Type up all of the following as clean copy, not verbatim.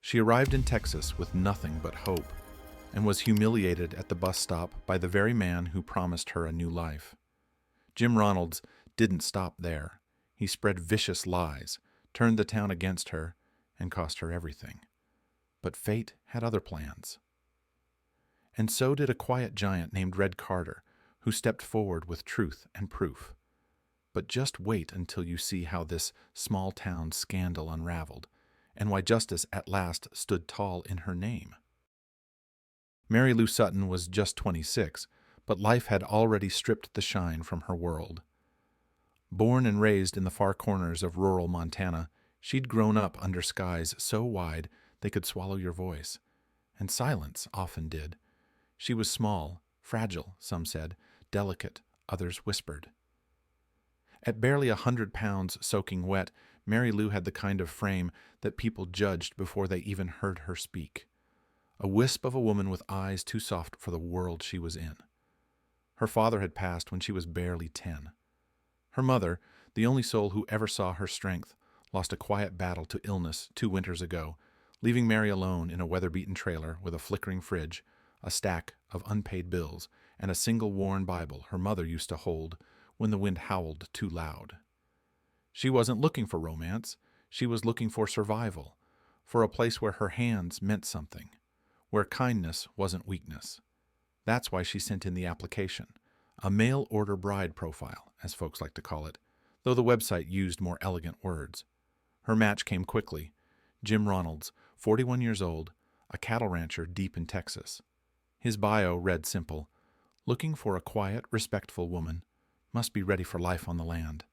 She arrived in Texas with nothing but hope and was humiliated at the bus stop by the very man who promised her a new life. Jim Ronalds didn't stop there. He spread vicious lies, turned the town against her, and cost her everything. But fate had other plans. And so did a quiet giant named Red Carter, who stepped forward with truth and proof. But just wait until you see how this small town scandal unraveled, and why justice at last stood tall in her name. Mary Lou Sutton was just 26, but life had already stripped the shine from her world. Born and raised in the far corners of rural Montana, she'd grown up under skies so wide they could swallow your voice, and silence often did. She was small, fragile, some said, delicate, others whispered. At barely 100 pounds soaking wet, Mary Lou had the kind of frame that people judged before they even heard her speak. A wisp of a woman with eyes too soft for the world she was in. Her father had passed when she was barely 10. Her mother, the only soul who ever saw her strength, lost a quiet battle to illness 2 winters ago, leaving Mary alone in a weather-beaten trailer with a flickering fridge, a stack of unpaid bills, and a single worn Bible her mother used to hold when the wind howled too loud. She wasn't looking for romance. She was looking for survival, for a place where her hands meant something, where kindness wasn't weakness. That's why she sent in the application, a mail-order bride profile, as folks like to call it, though the website used more elegant words. Her match came quickly. Jim Ronalds, 41 years old, a cattle rancher deep in Texas. His bio read simple, looking for a quiet, respectful woman, must be ready for life on the land.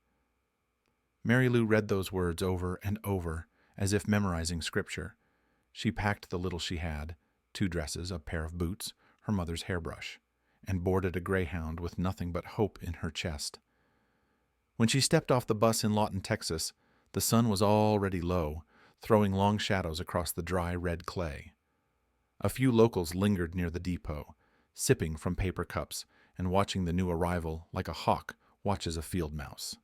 Mary Lou read those words over and over, as if memorizing scripture. She packed the little she had, 2 dresses, a pair of boots, her mother's hairbrush, and boarded a Greyhound with nothing but hope in her chest. When she stepped off the bus in Lawton, Texas, the sun was already low, throwing long shadows across the dry red clay. A few locals lingered near the depot, sipping from paper cups and watching the new arrival like a hawk watches a field mouse.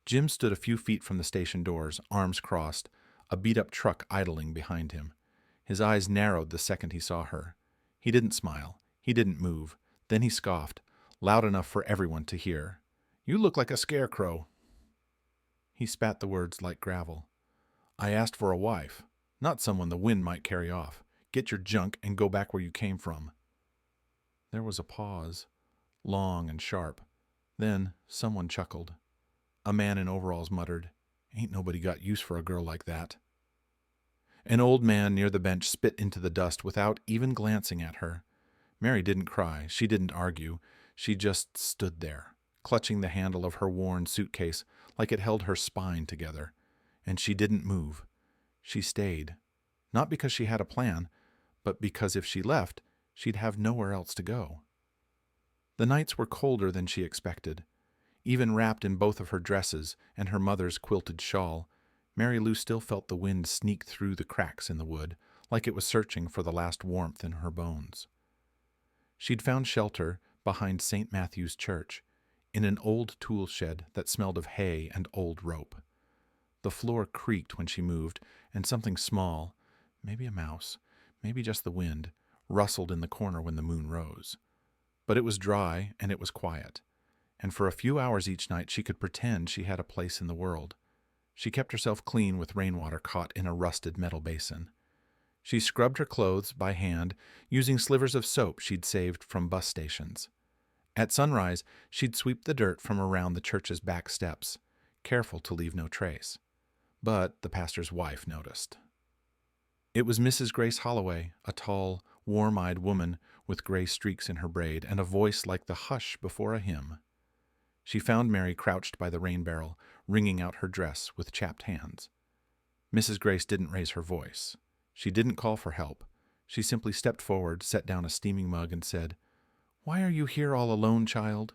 Jim stood a few feet from the station doors, arms crossed, a beat-up truck idling behind him. His eyes narrowed the second he saw her. He didn't smile. He didn't move. Then he scoffed, loud enough for everyone to hear. "You look like a scarecrow." He spat the words like gravel. "I asked for a wife, not someone the wind might carry off. Get your junk and go back where you came from." There was a pause, long and sharp. Then someone chuckled. A man in overalls muttered, "Ain't nobody got use for a girl like that." An old man near the bench spit into the dust without even glancing at her. Mary didn't cry. She didn't argue. She just stood there, clutching the handle of her worn suitcase like it held her spine together. And she didn't move. She stayed, not because she had a plan, but because if she left, she'd have nowhere else to go. The nights were colder than she expected. Even wrapped in both of her dresses and her mother's quilted shawl, Mary Lou still felt the wind sneak through the cracks in the wood, like it was searching for the last warmth in her bones. She'd found shelter behind St. Matthew's Church, in an old tool shed that smelled of hay and old rope. The floor creaked when she moved, and something small, maybe a mouse, maybe just the wind, rustled in the corner when the moon rose. But it was dry and it was quiet, and for a few hours each night she could pretend she had a place in the world. She kept herself clean with rainwater caught in a rusted metal basin. She scrubbed her clothes by hand, using slivers of soap she'd saved from bus stations. At sunrise, she'd sweep the dirt from around the church's back steps, careful to leave no trace. But the pastor's wife noticed. It was Mrs. Grace Holloway, a tall, warm-eyed woman with gray streaks in her braid and a voice like the hush before a hymn. She found Mary crouched by the rain barrel, wringing out her dress with chapped hands. Mrs. Grace didn't raise her voice. She didn't call for help. She simply stepped forward, set down a steaming mug, and said, "Why are you here all alone, child?"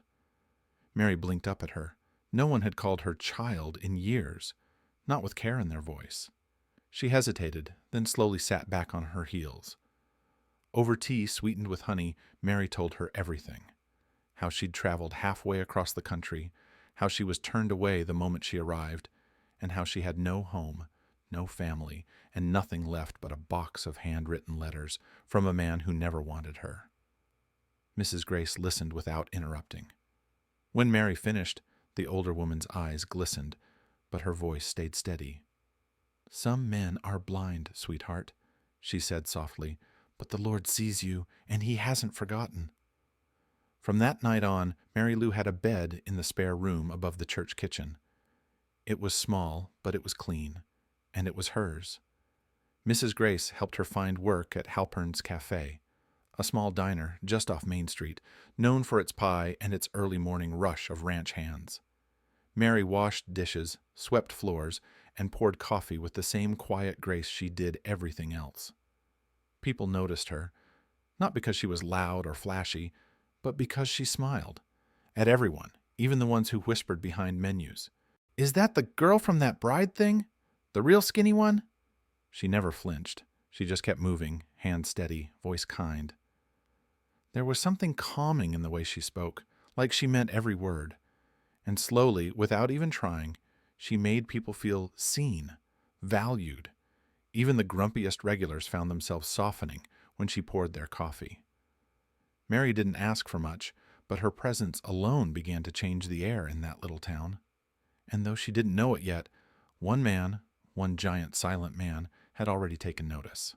Mary blinked up at her. No one had called her child in years, not with care in their voice. She hesitated, then slowly sat back on her heels. Over tea sweetened with honey, Mary told her everything. How she'd traveled halfway across the country, how she was turned away the moment she arrived, and how she had no home, no family, and nothing left but a box of handwritten letters from a man who never wanted her. Mrs. Grace listened without interrupting. When Mary finished, the older woman's eyes glistened, but her voice stayed steady. "Some men are blind, sweetheart," she said softly, "but the Lord sees you, and He hasn't forgotten." From that night on, Mary Lou had a bed in the spare room above the church kitchen. It was small, but it was clean, and it was hers. Mrs. Grace helped her find work at Halpern's Cafe, a small diner just off Main Street, known for its pie and its early morning rush of ranch hands. Mary washed dishes, swept floors, and poured coffee with the same quiet grace she did everything else. People noticed her, not because she was loud or flashy, but because she smiled. At everyone, even the ones who whispered behind menus. "Is that the girl from that bride thing? The real skinny one?" She never flinched. She just kept moving, hand steady, voice kind. There was something calming in the way she spoke, like she meant every word. And slowly, without even trying, she made people feel seen, valued. Even the grumpiest regulars found themselves softening when she poured their coffee. Mary didn't ask for much, but her presence alone began to change the air in that little town. And though she didn't know it yet, one man, one giant silent man, had already taken notice.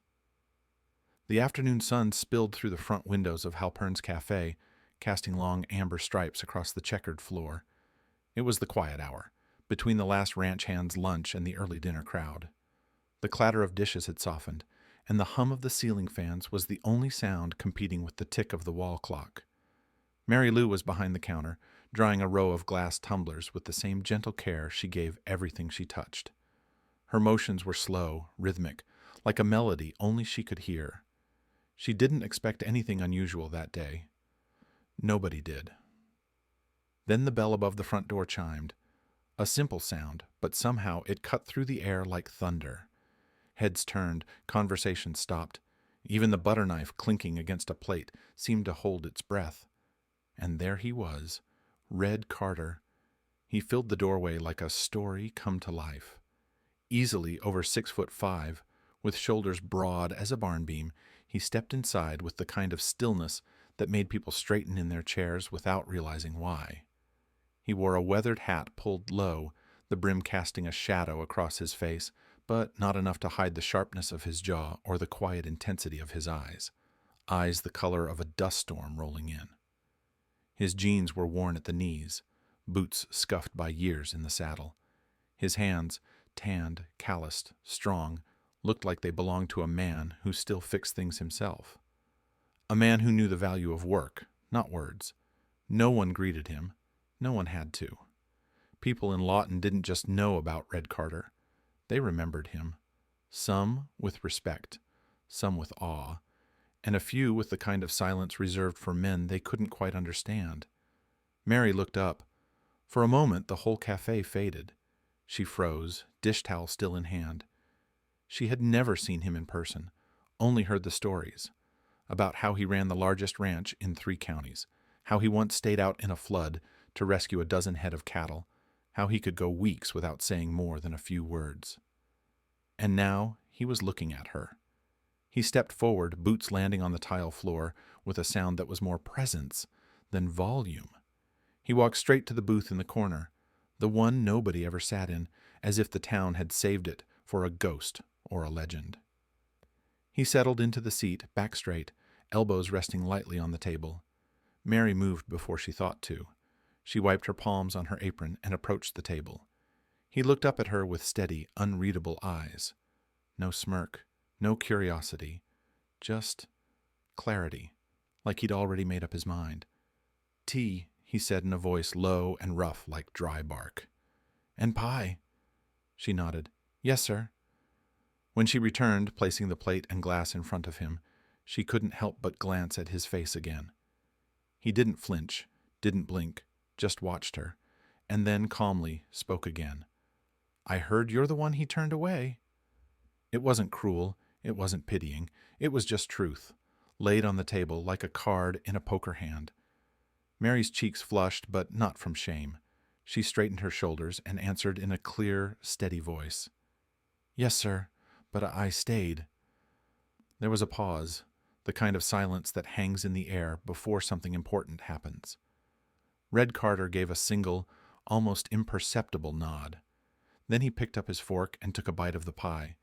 The afternoon sun spilled through the front windows of Halpern's Cafe, casting long amber stripes across the checkered floor. It was the quiet hour, between the last ranch hand's lunch and the early dinner crowd. The clatter of dishes had softened, and the hum of the ceiling fans was the only sound competing with the tick of the wall clock. Mary Lou was behind the counter, drying a row of glass tumblers with the same gentle care she gave everything she touched. Her motions were slow, rhythmic, like a melody only she could hear. She didn't expect anything unusual that day. Nobody did. Then the bell above the front door chimed. A simple sound, but somehow it cut through the air like thunder. Heads turned, conversation stopped. Even the butter knife clinking against a plate seemed to hold its breath. And there he was, Red Carter. He filled the doorway like a story come to life. Easily over 6'5", with shoulders broad as a barn beam, he stepped inside with the kind of stillness that made people straighten in their chairs without realizing why. He wore a weathered hat pulled low, the brim casting a shadow across his face, but not enough to hide the sharpness of his jaw or the quiet intensity of his eyes the color of a dust storm rolling in. His jeans were worn at the knees, boots scuffed by years in the saddle. His hands, tanned, calloused, strong, looked like they belonged to a man who still fixed things himself. A man who knew the value of work, not words. No one greeted him. No one had to. People in Lawton didn't just know about Red Carter. They remembered him. Some with respect, some with awe, and a few with the kind of silence reserved for men they couldn't quite understand. Mary looked up. For a moment the whole cafe faded. She froze, dish towel still in hand. She had never seen him in person, only heard the stories about how he ran the largest ranch in 3 counties, how he once stayed out in a flood to rescue a dozen head of cattle, how he could go weeks without saying more than a few words. And now he was looking at her. He stepped forward, boots landing on the tile floor, with a sound that was more presence than volume. He walked straight to the booth in the corner, the one nobody ever sat in, as if the town had saved it for a ghost or a legend. He settled into the seat, back straight, elbows resting lightly on the table. Mary moved before she thought to. She wiped her palms on her apron and approached the table. He looked up at her with steady, unreadable eyes. No smirk, no curiosity, just clarity, like he'd already made up his mind. "Tea," he said in a voice low and rough like dry bark. "And pie." She nodded. "Yes, sir." When she returned, placing the plate and glass in front of him, she couldn't help but glance at his face again. He didn't flinch, didn't blink, just watched her, and then calmly spoke again. "I heard you're the one he turned away." It wasn't cruel, it wasn't pitying, it was just truth, laid on the table like a card in a poker hand. Mary's cheeks flushed, but not from shame. She straightened her shoulders and answered in a clear, steady voice. Yes, sir, but I stayed. There was a pause, the kind of silence that hangs in the air before something important happens. Red Carter gave a single, almost imperceptible nod. Then he picked up his fork and took a bite of the pie.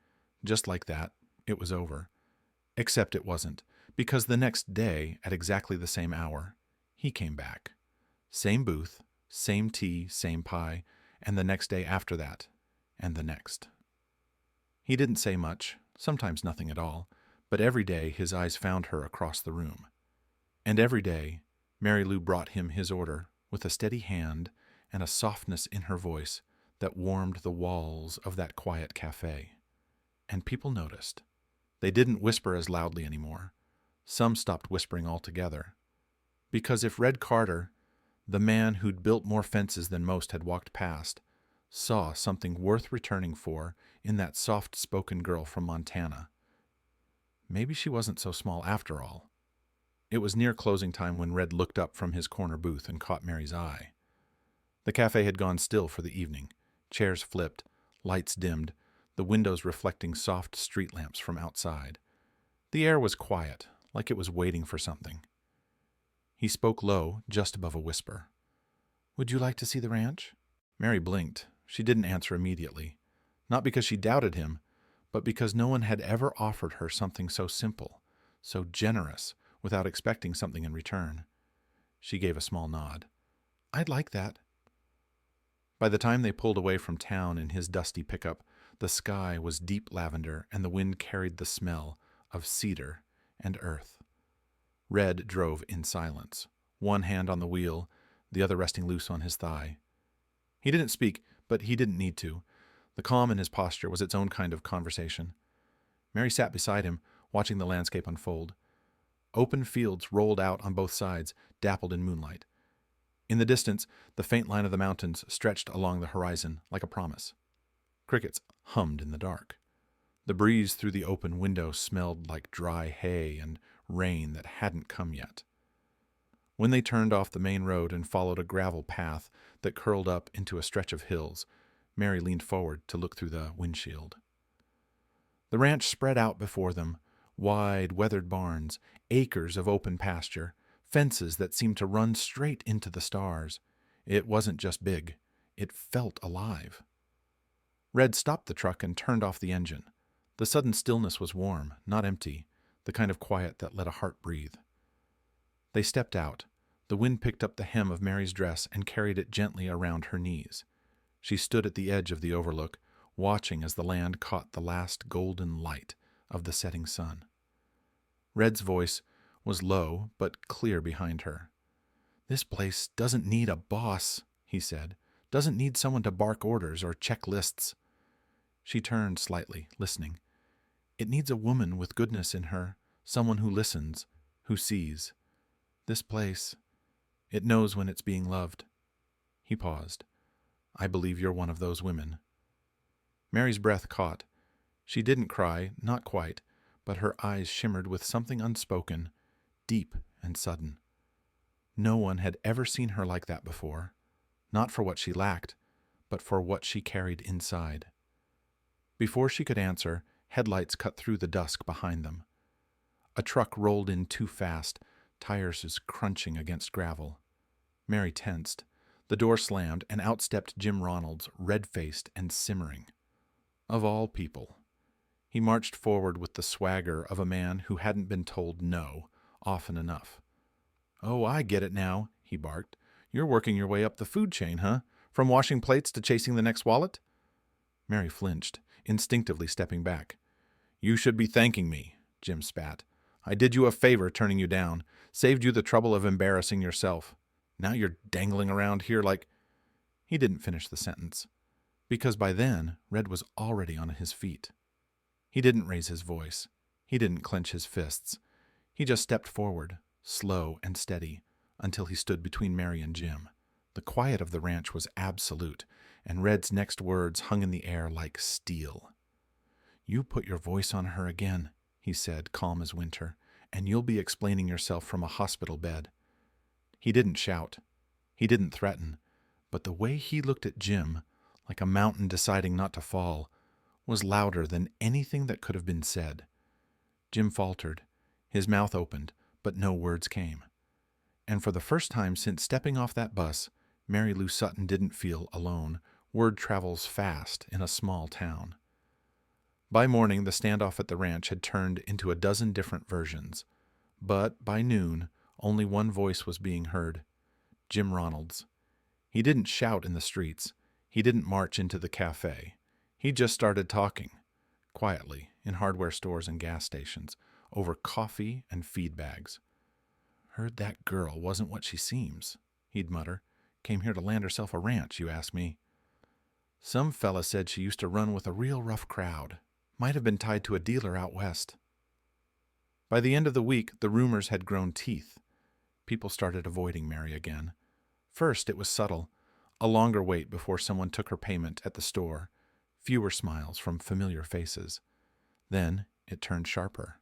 Just like that, it was over. Except it wasn't, because the next day, at exactly the same hour, he came back. Same booth, same tea, same pie, and the next day after that, and the next. He didn't say much, sometimes nothing at all, but every day his eyes found her across the room. And every day, Mary Lou brought him his order with a steady hand and a softness in her voice that warmed the walls of that quiet cafe. And people noticed. They didn't whisper as loudly anymore. Some stopped whispering altogether. Because if Red Carter, the man who'd built more fences than most had walked past, saw something worth returning for in that soft-spoken girl from Montana, maybe she wasn't so small after all. It was near closing time when Red looked up from his corner booth and caught Mary's eye. The cafe had gone still for the evening. Chairs flipped, lights dimmed, the windows reflecting soft street lamps from outside. The air was quiet, like it was waiting for something. He spoke low, just above a whisper. "Would you like to see the ranch?" Mary blinked. She didn't answer immediately. Not because she doubted him, but because no one had ever offered her something so simple, so generous, without expecting something in return. She gave a small nod. "I'd like that." By the time they pulled away from town in his dusty pickup, the sky was deep lavender and the wind carried the smell of cedar and earth. Red drove in silence, one hand on the wheel, the other resting loose on his thigh. He didn't speak, but he didn't need to. The calm in his posture was its own kind of conversation. Mary sat beside him, watching the landscape unfold. Open fields rolled out on both sides, dappled in moonlight. In the distance, the faint line of the mountains stretched along the horizon like a promise. Crickets hummed in the dark. The breeze through the open window smelled like dry hay and rain that hadn't come yet. When they turned off the main road and followed a gravel path that curled up into a stretch of hills, Mary leaned forward to look through the windshield. The ranch spread out before them, wide, weathered barns, acres of open pasture, fences that seemed to run straight into the stars. It wasn't just big. It felt alive. Red stopped the truck and turned off the engine. The sudden stillness was warm, not empty, the kind of quiet that let a heart breathe. They stepped out. The wind picked up the hem of Mary's dress and carried it gently around her knees. She stood at the edge of the overlook, watching as the land caught the last golden light of the setting sun. Red's voice was low but clear behind her. "This place doesn't need a boss," he said. "Doesn't need someone to bark orders or check lists." She turned slightly, listening. "It needs a woman with goodness in her, someone who listens, who sees. This place, it knows when it's being loved." He paused. "I believe you're one of those women." Mary's breath caught. She didn't cry, not quite, but her eyes shimmered with something unspoken, deep and sudden. No one had ever seen her like that before, not for what she lacked, but for what she carried inside. Before she could answer, headlights cut through the dusk behind them. A truck rolled in too fast, tires crunching against gravel. Mary tensed. The door slammed, and out stepped Jim Ronalds, red-faced and simmering. Of all people. He marched forward with the swagger of a man who hadn't been told no often enough. "Oh, I get it now," he barked. "You're working your way up the food chain, huh? From washing plates to chasing the next wallet?" Mary flinched, instinctively stepping back. "You should be thanking me," Jim spat. "I did you a favor turning you down, saved you the trouble of embarrassing yourself. Now you're dangling around here like—" He didn't finish the sentence, because by then Red was already on his feet. He didn't raise his voice. He didn't clench his fists. He just stepped forward, slow and steady, until he stood between Mary and Jim. The quiet of the ranch was absolute, and Red's next words hung in the air like steel. "You put your voice on her again," he said, calm as winter, "and you'll be explaining yourself from a hospital bed." He didn't shout. He didn't threaten. But the way he looked at Jim, like a mountain deciding not to fall, was louder than anything that could have been said. Jim faltered. His mouth opened, but no words came. And for the first time since stepping off that bus, Mary Lou Sutton didn't feel alone. Word travels fast in a small town. By morning, the standoff at the ranch had turned into a dozen different versions. But by noon, only one voice was being heard: Jim Ronald's. He didn't shout in the streets. He didn't march into the cafe. He just started talking, quietly, in hardware stores and gas stations, over coffee and feed bags. "Heard that girl wasn't what she seems," he'd mutter. "Came here to land herself a ranch, you ask me. Some fella said she used to run with a real rough crowd. Might have been tied to a dealer out west." By the end of the week, the rumors had grown teeth. People started avoiding Mary again. First, it was subtle. A longer wait before someone took her payment at the store. Fewer smiles from familiar faces. Then it turned sharper.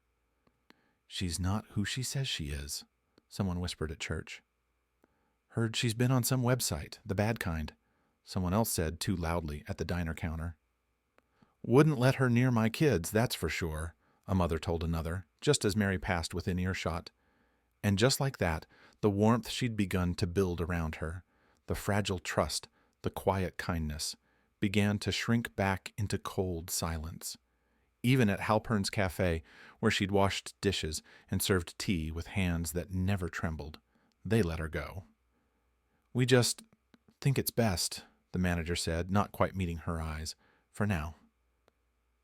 "She's not who she says she is," someone whispered at church. "Heard she's been on some website, the bad kind," someone else said too loudly at the diner counter. "Wouldn't let her near my kids, that's for sure," a mother told another, just as Mary passed within earshot. And just like that, the warmth she'd begun to build around her, the fragile trust, the quiet kindness, began to shrink back into cold silence. Even at Halpern's Cafe, where she'd washed dishes and served tea with hands that never trembled, they let her go. "We just think it's best," the manager said, not quite meeting her eyes, "for now."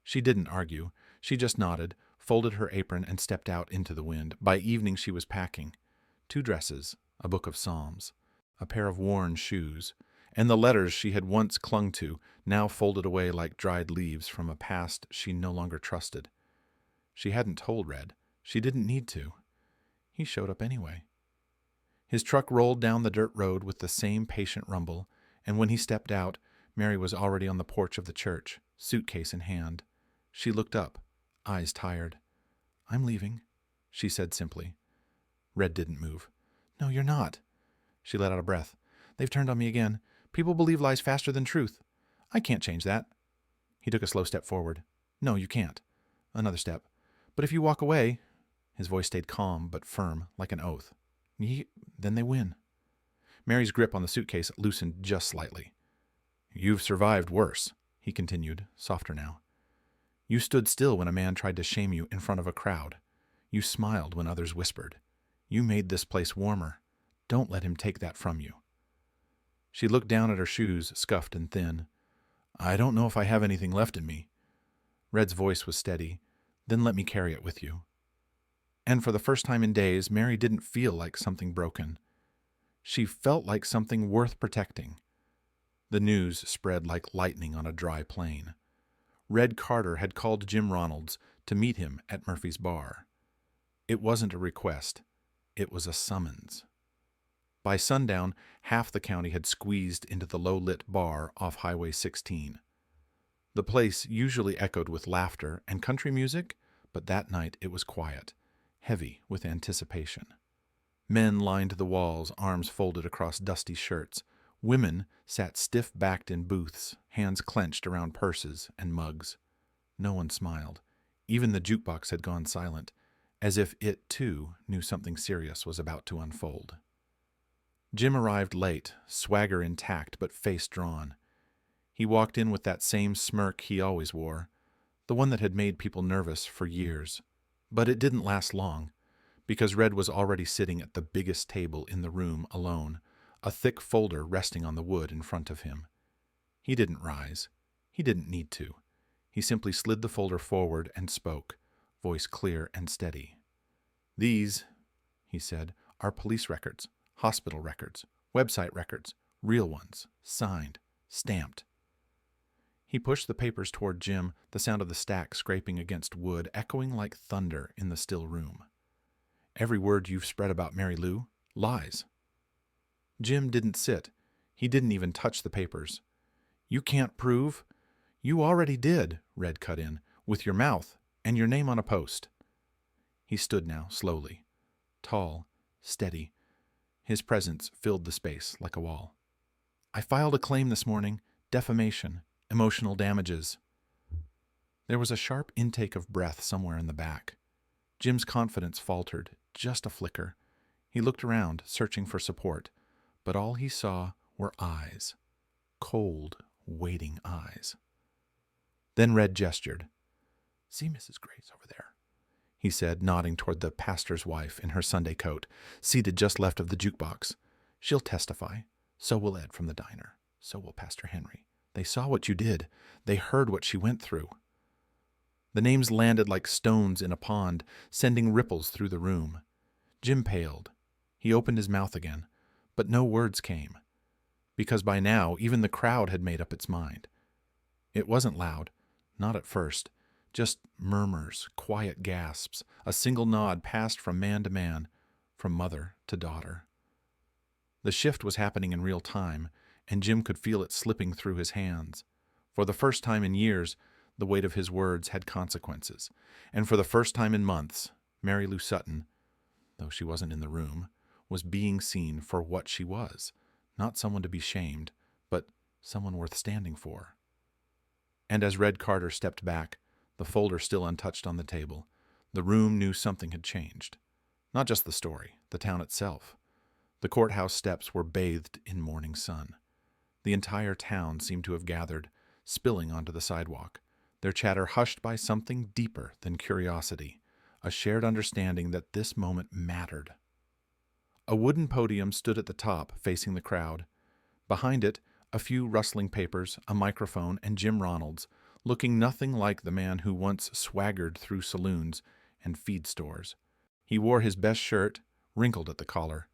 She didn't argue. She just nodded, folded her apron, and stepped out into the wind. By evening she was packing. 2 dresses, a book of psalms, a pair of worn shoes, and the letters she had once clung to, now folded away like dried leaves from a past she no longer trusted. She hadn't told Red. She didn't need to. He showed up anyway. His truck rolled down the dirt road with the same patient rumble, and when he stepped out, Mary was already on the porch of the church, suitcase in hand. She looked up, eyes tired. "I'm leaving," she said simply. Red didn't move. "No, you're not." She let out a breath. "They've turned on me again. People believe lies faster than truth. I can't change that." He took a slow step forward. "No, you can't." Another step. "But if you walk away," his voice stayed calm but firm, like an oath, "then they win." Mary's grip on the suitcase loosened just slightly. "You've survived worse," he continued, softer now. "You stood still when a man tried to shame you in front of a crowd. You smiled when others whispered. You made this place warmer. Don't let him take that from you." She looked down at her shoes, scuffed and thin. "I don't know if I have anything left in me." Red's voice was steady. "Then let me carry it with you." And for the first time in days, Mary didn't feel like something broken. She felt like something worth protecting. The news spread like lightning on a dry plain. Red Carter had called Jim Ronald's to meet him at Murphy's bar. It wasn't a request. It was a summons. By sundown, half the county had squeezed into the low-lit bar off Highway 16. The place usually echoed with laughter and country music, but that night it was quiet, heavy with anticipation. Men lined the walls, arms folded across dusty shirts. Women sat stiff-backed in booths, hands clenched around purses and mugs. No one smiled. Even the jukebox had gone silent, as if it, too, knew something serious was about to unfold. Jim arrived late, swagger intact but face drawn. He walked in with that same smirk he always wore, the one that had made people nervous for years. But it didn't last long, because Red was already sitting at the biggest table in the room alone, a thick folder resting on the wood in front of him. He didn't rise. He didn't need to. He simply slid the folder forward and spoke, voice clear and steady. "These," he said, "are police records, hospital records, website records, real ones, signed, stamped." He pushed the papers toward Jim, the sound of the stack scraping against wood echoing like thunder in the still room. "Every word you've spread about Mary Lou, lies." Jim didn't sit. He didn't even touch the papers. "You can't prove—" "You already did," Red cut in, "with your mouth and your name on a post." He stood now, slowly, tall, steady. His presence filled the space like a wall. "I filed a claim this morning, defamation, emotional damages." There was a sharp intake of breath somewhere in the back. Jim's confidence faltered, just a flicker. He looked around, searching for support, but all he saw were eyes. Cold, waiting eyes. Then Red gestured. "See Mrs. Grace over there," he said, nodding toward the pastor's wife in her Sunday coat, seated just left of the jukebox. "She'll testify. So will Ed from the diner. So will Pastor Henry. They saw what you did. They heard what she went through." The names landed like stones in a pond, sending ripples through the room. Jim paled. He opened his mouth again, but no words came, because by now even the crowd had made up its mind. It wasn't loud, not at first, just murmurs, quiet gasps. A single nod passed from man to man, from mother to daughter. The shift was happening in real time, and Jim could feel it slipping through his hands. For the first time in years, the weight of his words had consequences, and for the first time in months, Mary Lou Sutton, though she wasn't in the room, was being seen for what she was, not someone to be shamed, but someone worth standing for. And as Red Carter stepped back, the folder still untouched on the table, the room knew something had changed. Not just the story, the town itself. The courthouse steps were bathed in morning sun. The entire town seemed to have gathered, spilling onto the sidewalk, their chatter hushed by something deeper than curiosity, a shared understanding that this moment mattered. A wooden podium stood at the top, facing the crowd. Behind it, a few rustling papers, a microphone, and Jim Ronalds, looking nothing like the man who once swaggered through saloons and feed stores. He wore his best shirt, wrinkled at the collar,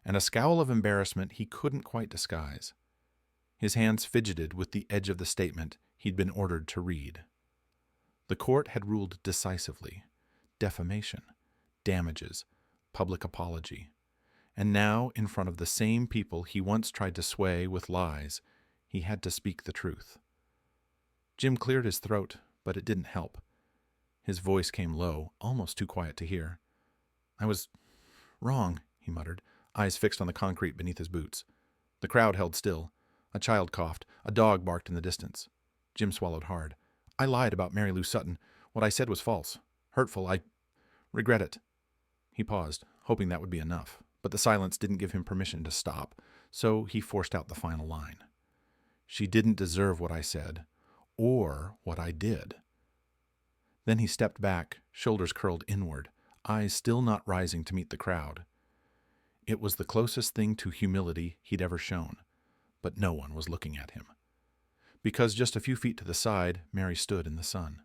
and a scowl of embarrassment he couldn't quite disguise. His hands fidgeted with the edge of the statement he'd been ordered to read. The court had ruled decisively. Defamation, damages, public apology. And now, in front of the same people he once tried to sway with lies, he had to speak the truth. Jim cleared his throat, but it didn't help. His voice came low, almost too quiet to hear. "I was wrong," he muttered, eyes fixed on the concrete beneath his boots. The crowd held still. A child coughed. A dog barked in the distance. Jim swallowed hard. "I lied about Mary Lou Sutton. What I said was false. Hurtful. I regret it." He paused, hoping that would be enough, but the silence didn't give him permission to stop, so he forced out the final line. "She didn't deserve what I said, or what I did." Then he stepped back, shoulders curled inward, eyes still not rising to meet the crowd. It was the closest thing to humility he'd ever shown, but no one was looking at him. Because just a few feet to the side, Mary stood in the sun.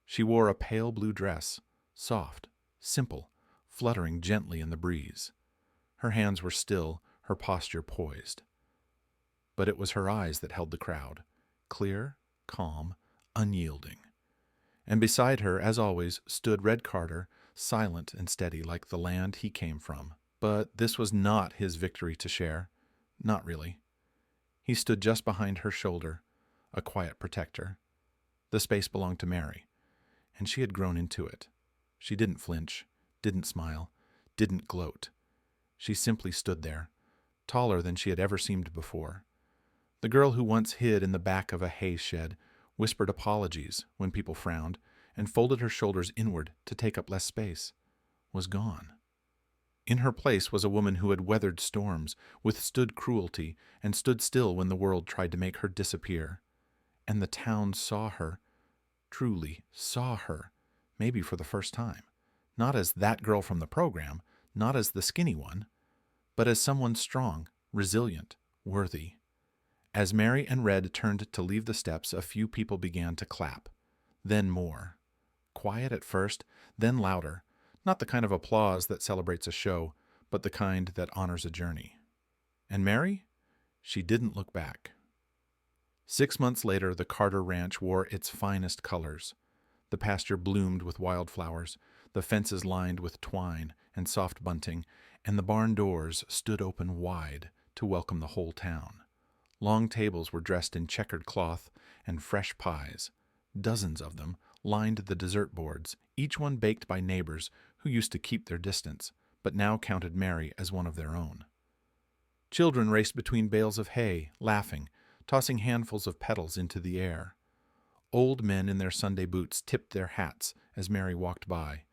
She wore a pale blue dress, soft, simple, fluttering gently in the breeze. Her hands were still, her posture poised. But it was her eyes that held the crowd, clear, calm, unyielding. And beside her, as always, stood Red Carter, silent and steady like the land he came from. But this was not his victory to share. Not really. He stood just behind her shoulder, a quiet protector. The space belonged to Mary, and she had grown into it. She didn't flinch, didn't smile, didn't gloat. She simply stood there, taller than she had ever seemed before. The girl who once hid in the back of a hay shed whispered apologies when people frowned and folded her shoulders inward to take up less space, was gone. In her place was a woman who had weathered storms, withstood cruelty, and stood still when the world tried to make her disappear. And the town saw her, truly saw her, maybe for the first time, not as that girl from the program, not as the skinny one, but as someone strong, resilient, worthy. As Mary and Red turned to leave the steps, a few people began to clap, then more. Quiet at first, then louder, not the kind of applause that celebrates a show, but the kind that honors a journey. And Mary? She didn't look back. 6 months later, the Carter Ranch wore its finest colors. The pasture bloomed with wildflowers, the fences lined with twine and soft bunting, and the barn doors stood open wide to welcome the whole town. Long tables were dressed in checkered cloth and fresh pies. Dozens of them lined the dessert boards, each one baked by neighbors who used to keep their distance, but now counted Mary as one of their own. Children raced between bales of hay, laughing, tossing handfuls of petals into the air. Old men in their Sunday boots tipped their hats as Mary walked by,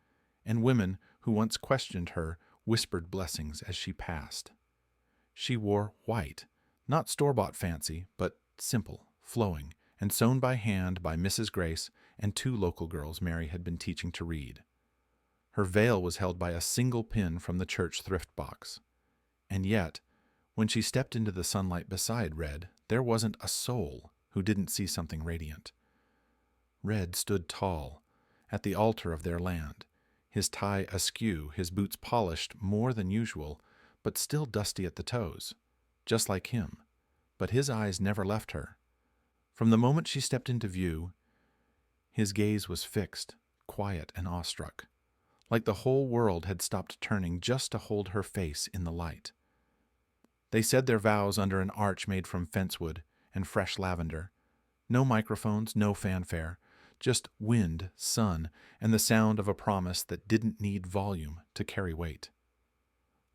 and women who once questioned her whispered blessings as she passed. She wore white, not store-bought fancy, but simple, flowing, and sewn by hand by Mrs. Grace and 2 local girls Mary had been teaching to read. Her veil was held by a single pin from the church thrift box. And yet, when she stepped into the sunlight beside Red, there wasn't a soul who didn't see something radiant. Red stood tall, at the altar of their land, his tie askew, his boots polished more than usual, but still dusty at the toes, just like him. But his eyes never left her. From the moment she stepped into view, his gaze was fixed, quiet and awestruck, like the whole world had stopped turning just to hold her face in the light. They said their vows under an arch made from fencewood and fresh lavender. No microphones, no fanfare, just wind, sun, and the sound of a promise that didn't need volume to carry weight.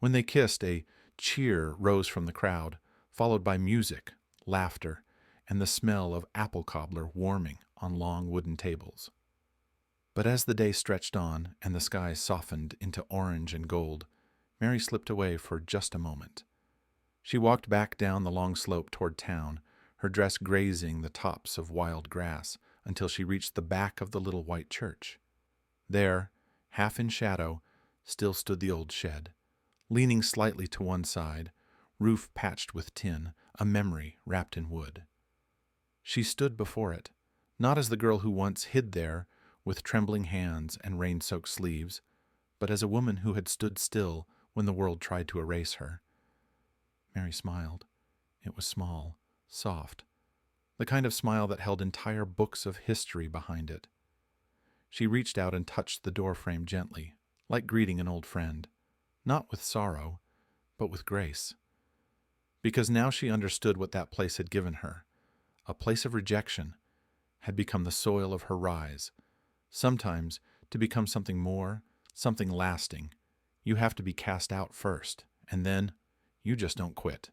When they kissed, a cheer rose from the crowd, followed by music, laughter, and the smell of apple cobbler warming on long wooden tables. But as the day stretched on and the sky softened into orange and gold, Mary slipped away for just a moment. She walked back down the long slope toward town, her dress grazing the tops of wild grass, until she reached the back of the little white church. There, half in shadow, still stood the old shed, leaning slightly to one side, roof patched with tin, a memory wrapped in wood. She stood before it, not as the girl who once hid there with trembling hands and rain-soaked sleeves, but as a woman who had stood still when the world tried to erase her. Mary smiled. It was small, soft, the kind of smile that held entire books of history behind it. She reached out and touched the doorframe gently, like greeting an old friend, not with sorrow, but with grace. Because now she understood what that place had given her. A place of rejection had become the soil of her rise. Sometimes, to become something more, something lasting, you have to be cast out first, and then you just don't quit.